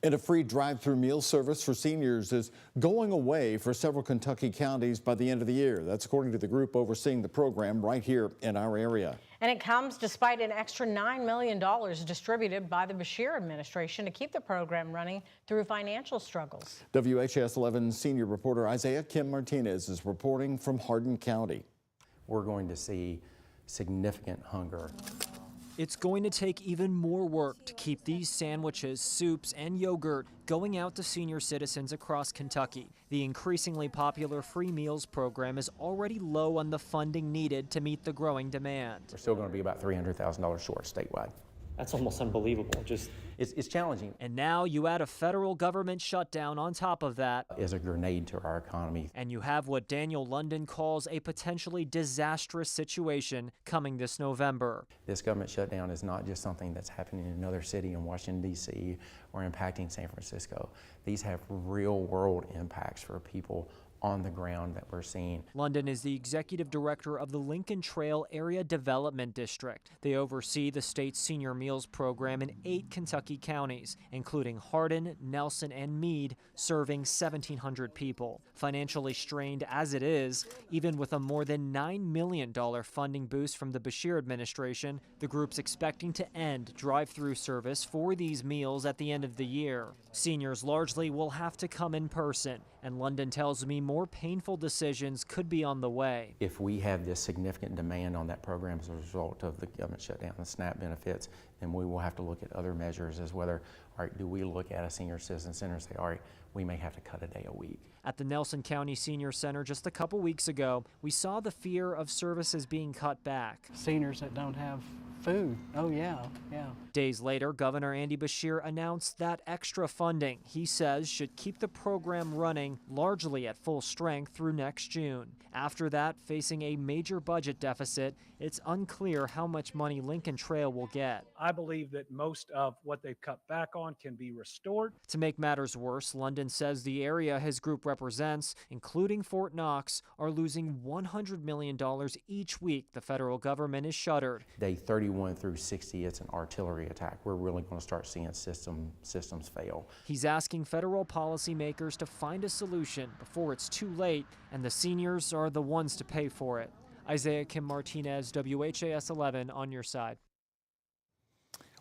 And a free drive-through meal service for seniors is going away for several Kentucky counties by the end of the year. That's according to the group overseeing the program right here in our area. And it comes despite an extra $9 million distributed by the Beshear administration to keep the program running through financial struggles. WHAS 11 senior reporter Isaiah Kim Martinez is reporting from Hardin County. We're going to see significant hunger. It's going to take even more work to keep these sandwiches, soups, and yogurt going out to senior citizens across Kentucky. The increasingly popular free meals program is already low on the funding needed to meet the growing demand. We're still going to be about $300,000 short statewide. That's almost unbelievable. It's challenging. And now you add a federal government shutdown on top of that. It's a grenade to our economy. And you have what Daniel London calls a potentially disastrous situation coming this November. This government shutdown is not just something that's happening in another city in Washington, D.C. or impacting San Francisco. These have real world impacts for people on the ground that we're seeing. London is the executive director of the Lincoln Trail Area Development District. They oversee the state's senior meals program in 8 Kentucky counties, including Hardin, Nelson, and Meade, serving 1,700 people. Financially strained as it is, even with a more than $9 million funding boost from the Beshear administration, the group's expecting to end drive-through service for these meals at the end of the year. Seniors largely will have to come in person, and London tells me more painful decisions could be on the way. If we have this significant demand on that program as a result of the government shutdown and SNAP benefits, then we will have to look at other measures as whether, all right, do we look at a senior citizen center and say, all right, we may have to cut a day a week. At the Nelson County Senior Center just a couple weeks ago, we saw the fear of services being cut back. Seniors that don't have food. Oh, yeah. Days later, Governor Andy Beshear announced that extra funding he says should keep the program running largely at full strength through next June. After that, facing a major budget deficit, it's unclear how much money Lincoln Trail will get. I believe that most of what they've cut back on can be restored. To make matters worse, London says the area his group represents, including Fort Knox, are losing $100 million each week the federal government is shuttered. Day 31 through 60, it's an artillery attack. We're really going to start seeing systems fail. He's asking federal policymakers to find a solution before it's too late, and the seniors are the ones to pay for it. Isaiah Kim Martinez, WHAS 11 on your side.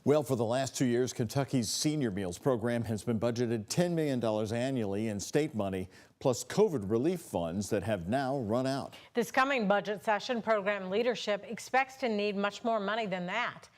Well, for the last 2 years, Kentucky's Senior Meals program has been budgeted $10 million annually in state money, plus COVID relief funds that have now run out. This coming budget session, program leadership expects to need much more money than that.